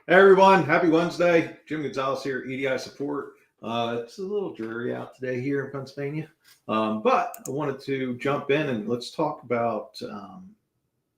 Hey everyone, happy Wednesday. Jim Gonzalez here, EDI support. It's a little dreary out today here in Pennsylvania, but I wanted to jump in and let's talk about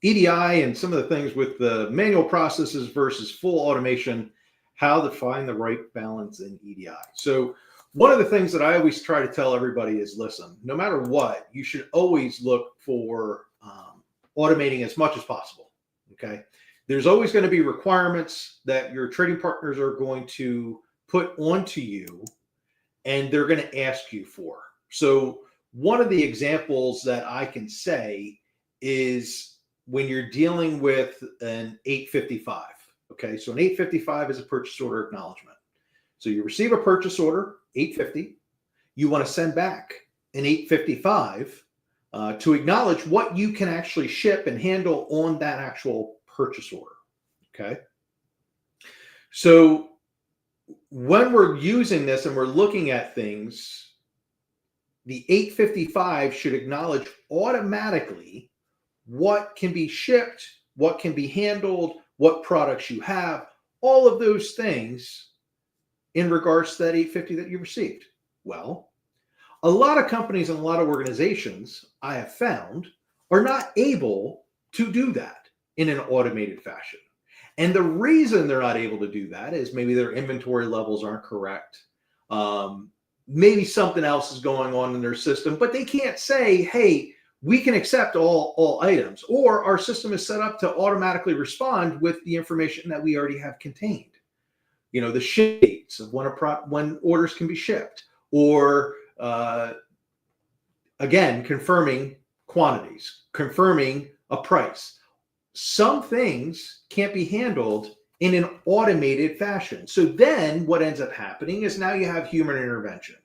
EDI and some of the things with the manual processes versus full automation, how to find the right balance in EDI. So, one of the things that I always try to tell everybody is listen, no matter what, you should always look for automating as much as possible. Okay. There's always going to be requirements that your trading partners are going to put onto you and they're going to ask you for. So, one of the examples that I can say is when you're dealing with an 855. Okay, so an 855 is a purchase order acknowledgement. So you receive a purchase order, 850. You want to send back an 855 to acknowledge what you can actually ship and handle on that actual purchase order. Okay. So when we're using this and we're looking at things, the 855 should acknowledge automatically what can be shipped, what can be handled, what products you have, all of those things in regards to that 850 that you received. Well, a lot of companies and a lot of organizations I have found are not able to do that in an automated fashion. And the reason they're not able to do that is maybe their inventory levels aren't correct. Maybe something else is going on in their system, but they can't say, hey, we can accept all items, or our system is set up to automatically respond with the information that we already have contained. You know, the ship dates of when orders can be shipped, or again, confirming quantities, confirming a price. Some things can't be handled in an automated fashion. So then what ends up happening is now you have human intervention.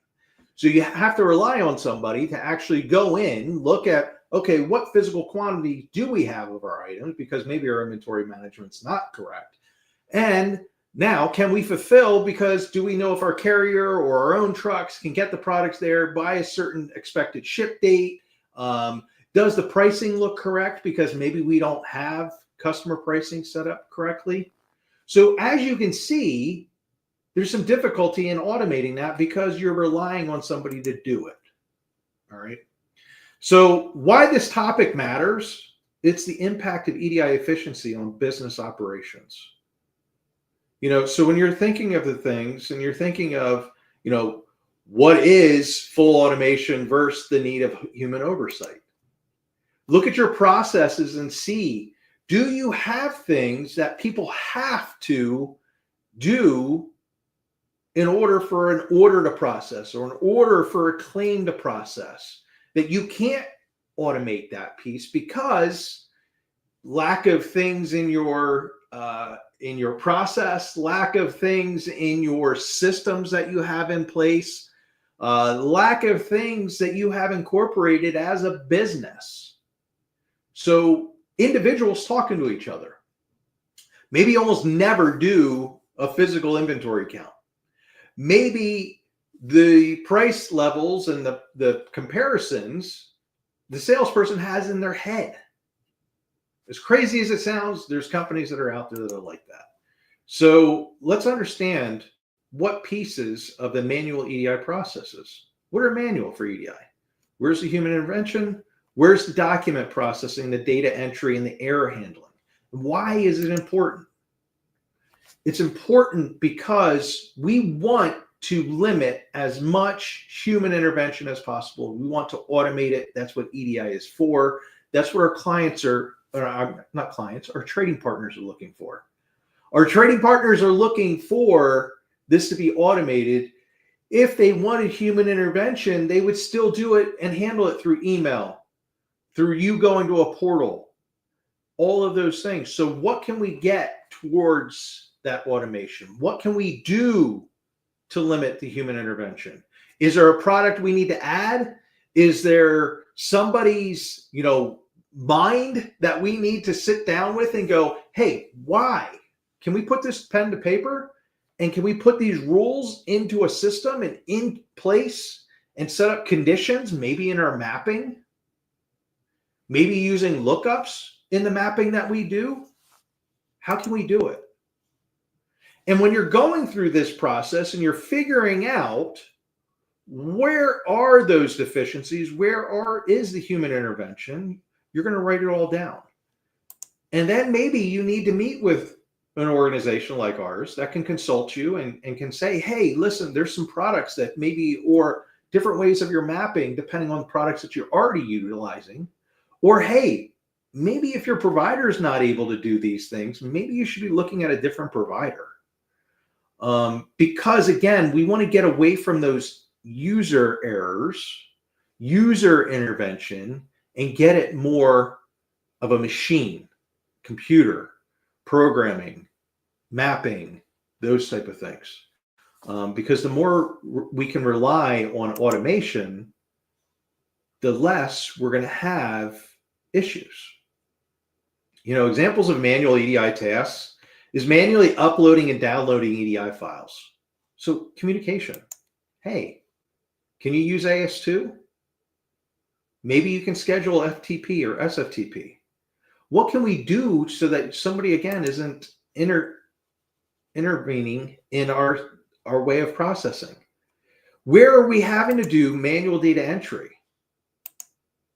So you have to rely on somebody to actually go in, look at, okay, what physical quantity do we have of our items? Because maybe our inventory management's not correct. And now, can we fulfill? Because do we know if our carrier or our own trucks can get the products there by a certain expected ship date? Does the pricing look correct? Because maybe we don't have customer pricing set up correctly. So as you can see, there's some difficulty in automating that because you're relying on somebody to do it. All right. So why this topic matters, it's the impact of EDI efficiency on business operations. You know, so when you're thinking of the things and you're thinking of, you know, what is full automation versus the need of human oversight? Look at your processes and see, do you have things that people have to do in order for an order to process or in order for a claim to process that you can't automate that piece because lack of things in your process, lack of things in your systems that you have in place, lack of things that you have incorporated as a business. So individuals talking to each other maybe almost never do a physical inventory count. Maybe the price levels and the comparisons the salesperson has in their head. As crazy as it sounds, there's companies that are out there that are like that. So let's understand what pieces of the manual EDI processes. What are manual for EDI? Where's the human intervention? Where's the document processing, the data entry, and the error handling? Why is it important? It's important because we want to limit as much human intervention as possible. We want to automate it. That's what EDI is for. That's what our clients are, or not clients, our trading partners are looking for. Our trading partners are looking for this to be automated. If they wanted human intervention, they would still do it and handle it through email, through you going to a portal, all of those things. So what can we get towards that automation? What can we do to limit the human intervention? Is there a product we need to add? Is there somebody's, mind that we need to sit down with and go, hey, why? Can we put this pen to paper? And can we put these rules into a system and in place and set up conditions, maybe in our mapping? Maybe using lookups in the mapping that we do? How can we do it? And when you're going through this process and you're figuring out where are those deficiencies, is the human intervention, you're going to write it all down. And then maybe you need to meet with an organization like ours that can consult you and can say, hey, listen, there's some products that maybe, or different ways of your mapping, depending on the products that you're already utilizing. Or, hey, maybe if your provider is not able to do these things, maybe you should be looking at a different provider. Because again, we want to get away from those user errors, user intervention, and get it more of a machine, computer, programming, mapping, those type of things. Because the more we can rely on automation, the less we're going to have issues. Examples of manual EDI tasks is manually uploading and downloading EDI files. So communication. Hey, can you use AS2? Maybe you can schedule FTP or SFTP. What can we do so that somebody, again, isn't intervening in our way of processing? Where are we having to do manual data entry?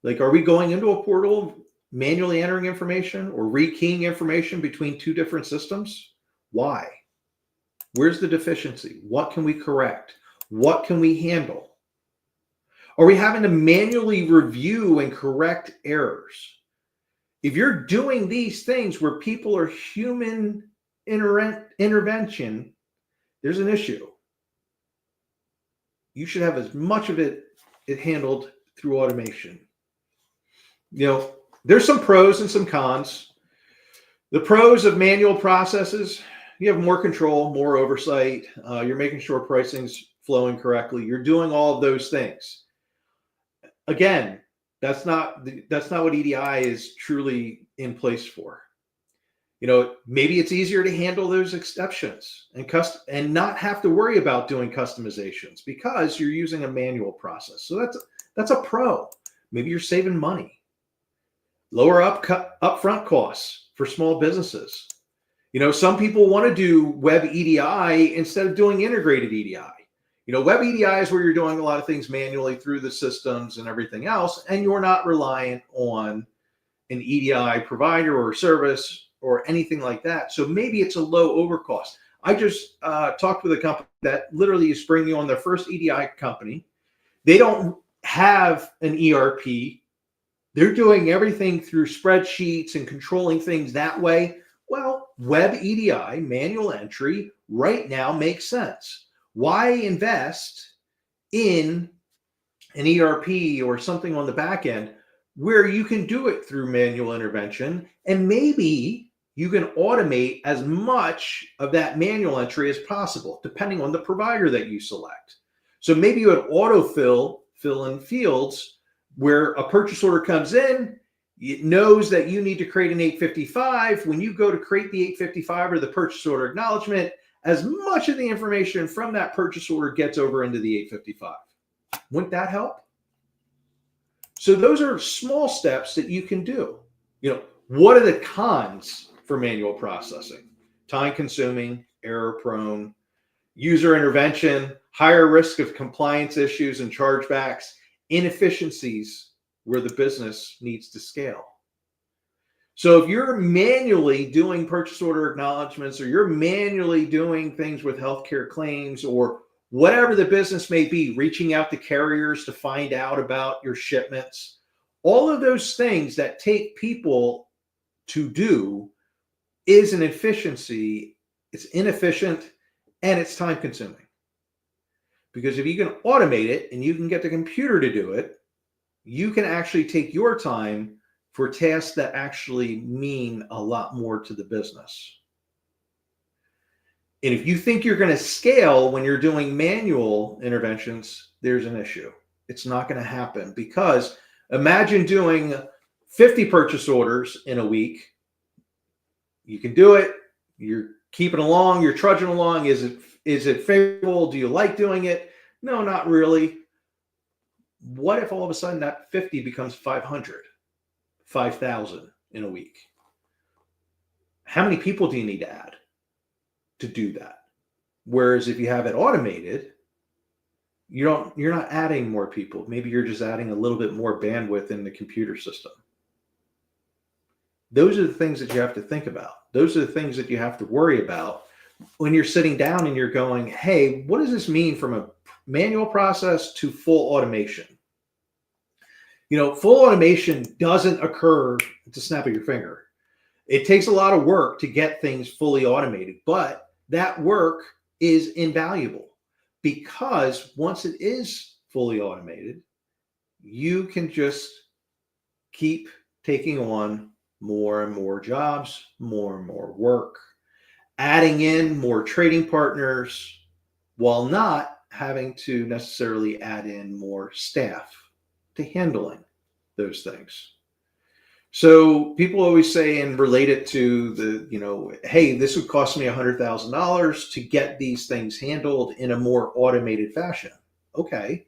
Like, are we going into a portal, manually entering information or rekeying information between two different systems? Why? Where's the deficiency? What can we correct? What can we handle? Are we having to manually review and correct errors? If you're doing these things where people are human intervention, there's an issue. You should have as much of it handled through automation. There's some pros and some cons. The pros of manual processes, you have more control, more oversight. You're making sure pricing's flowing correctly. You're doing all of those things. Again, that's not what EDI is truly in place for. Maybe it's easier to handle those exceptions and not have to worry about doing customizations because you're using a manual process. So that's a pro. Maybe you're saving money. Lower upfront costs for small businesses. Some people want to do web EDI instead of doing integrated EDI. Web EDI is where you're doing a lot of things manually through the systems and everything else, and you're not reliant on an EDI provider or service or anything like that. So maybe it's a low overcost. I just talked with a company that literally is bringing on their first EDI company. They don't have an ERP. They're doing everything through spreadsheets and controlling things that way. Well, web EDI, manual entry, right now makes sense. Why invest in an ERP or something on the back end where you can do it through manual intervention, and maybe you can automate as much of that manual entry as possible, depending on the provider that you select. So maybe you would fill in fields where a purchase order comes in, it knows that you need to create an 855. When you go to create the 855 or the purchase order acknowledgement, as much of the information from that purchase order gets over into the 855. Wouldn't that help? So those are small steps that you can do. What are the cons for manual processing? Time consuming, error prone, user intervention, higher risk of compliance issues and chargebacks, inefficiencies where the business needs to scale. So if you're manually doing purchase order acknowledgments, or you're manually doing things with healthcare claims, or whatever the business may be, reaching out to carriers to find out about your shipments, all of those things that take people to do is an efficiency. It's inefficient and it's time consuming. Because if you can automate it and you can get the computer to do it, you can actually take your time for tasks that actually mean a lot more to the business. And if you think you're going to scale when you're doing manual interventions, there's an issue. It's not going to happen, because imagine doing 50 purchase orders in a week. You can do it. You're keeping along. You're trudging along. Is it favorable? Do you like doing it? No, not really. What if all of a sudden that 50 becomes 500, 5,000 in a week? How many people do you need to add? to do that. Whereas if you have it automated, you're not adding more people. Maybe you're just adding a little bit more bandwidth in the computer system. Those are the things that you have to think about. Those are the things that you have to worry about when you're sitting down and you're going, hey, what does this mean from a manual process to full automation? Full automation doesn't occur at the snap of your finger. It takes a lot of work to get things fully automated, but that work is invaluable because once it is fully automated, you can just keep taking on more and more jobs, more and more work, adding in more trading partners while not having to necessarily add in more staff to handling those things. So people always say and relate it to the, hey, this would cost me $100,000 to get these things handled in a more automated fashion. Okay.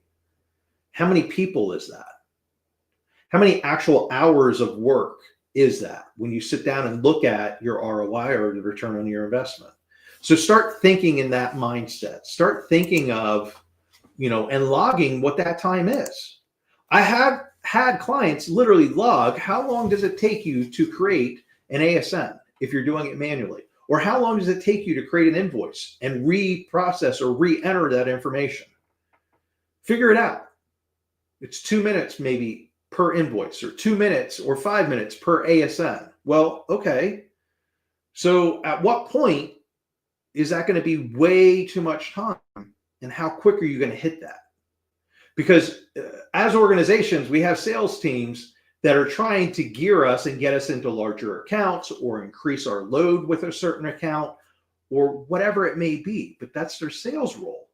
How many people is that? How many actual hours of work is that when you sit down and look at your ROI or the return on your investment? So start thinking in that mindset. Start thinking of, and logging what that time is. I have had clients literally log how long does it take you to create an ASN if you're doing it manually, or how long does it take you to create an invoice and reprocess or re-enter that information. Figure it out. It's 2 minutes maybe per invoice, or 2 minutes or 5 minutes per ASN. Well, okay. So at what point is that going to be way too much time, and how quick are you going to hit that? Because as organizations, we have sales teams that are trying to gear us and get us into larger accounts or increase our load with a certain account or whatever it may be, but that's their sales role.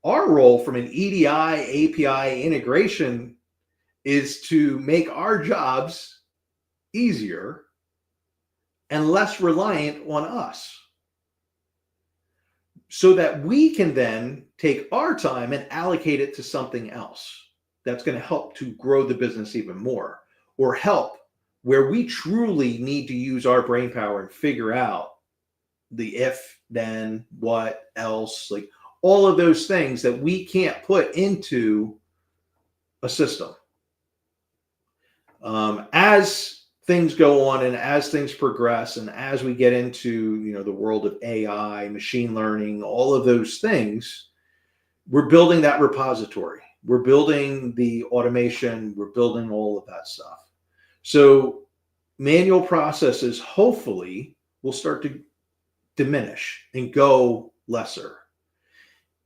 Our role from an EDI API integration is to make our jobs easier and less reliant on us, so that we can then take our time and allocate it to something else that's going to help to grow the business even more, or help where we truly need to use our brain power and figure out the if, then, what, else, like all of those things that we can't put into a system. As things go on and as things progress and as we get into the world of AI, machine learning, all of those things, we're building that repository. We're building the automation. We're building all of that stuff. So manual processes hopefully will start to diminish and go lesser.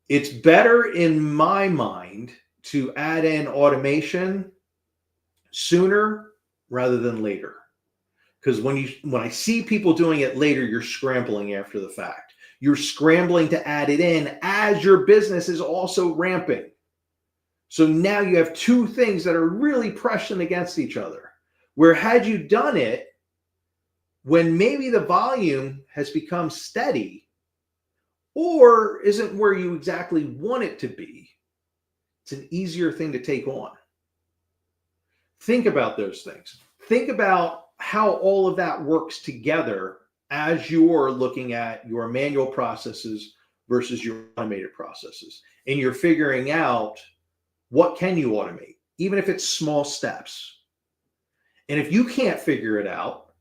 It's better in my mind to add in automation sooner rather than later. Because when I see people doing it later, you're scrambling after the fact. You're scrambling to add it in as your business is also ramping. So now you have two things that are really pressing against each other. Where had you done it when maybe the volume has become steady or isn't where you exactly want it to be, it's an easier thing to take on. Think about those things. Think about how all of that works together as you're looking at your manual processes versus your automated processes. And you're figuring out what can you automate, even if it's small steps. And if you can't figure it out,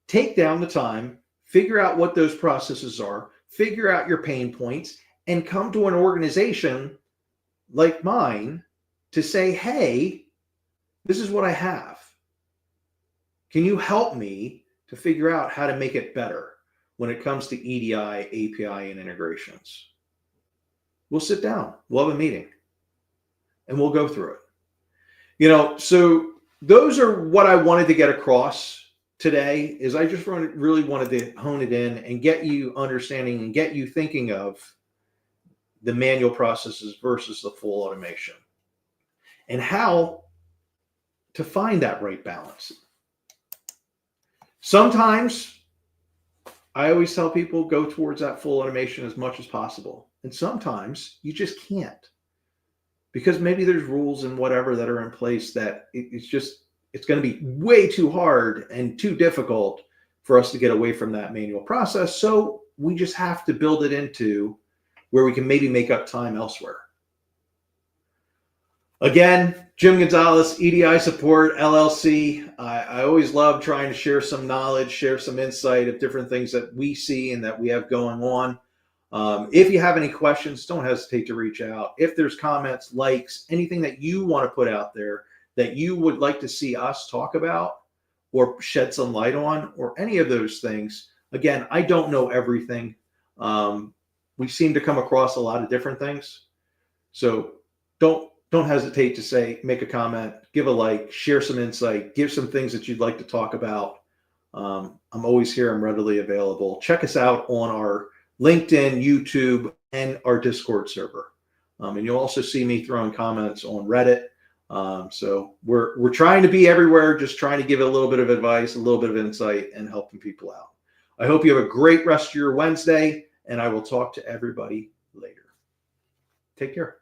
take down the time, figure out what those processes are, figure out your pain points, and come to an organization like mine to say, hey, this is what I have. Can you help me to figure out how to make it better when it comes to EDI, API, and integrations? We'll sit down, we'll have a meeting, and we'll go through it. So those are what I wanted to get across today. Is I just really wanted to hone it in and get you understanding and get you thinking of the manual processes versus the full automation and how to find that right balance. Sometimes I always tell people go towards that full automation as much as possible. And sometimes you just can't, because maybe there's rules and whatever that are in place that it's going to be way too hard and too difficult for us to get away from that manual process. So we just have to build it into where we can maybe make up time elsewhere. Again, Jim Gonzalez, EDI Support, LLC. I always love trying to share some knowledge, share some insight of different things that we see and that we have going on. If you have any questions, don't hesitate to reach out. If there's comments, likes, anything that you want to put out there that you would like to see us talk about or shed some light on, or any of those things. Again, I don't know everything. We seem to come across a lot of different things. So don't hesitate to say, make a comment, give a like, share some insight, give some things that you'd like to talk about. I'm always here. I'm readily available. Check us out on our LinkedIn, YouTube, and our Discord server. And you'll also see me throwing comments on Reddit. So we're trying to be everywhere, just trying to give a little bit of advice, a little bit of insight, and helping people out. I hope you have a great rest of your Wednesday, and I will talk to everybody later. Take care.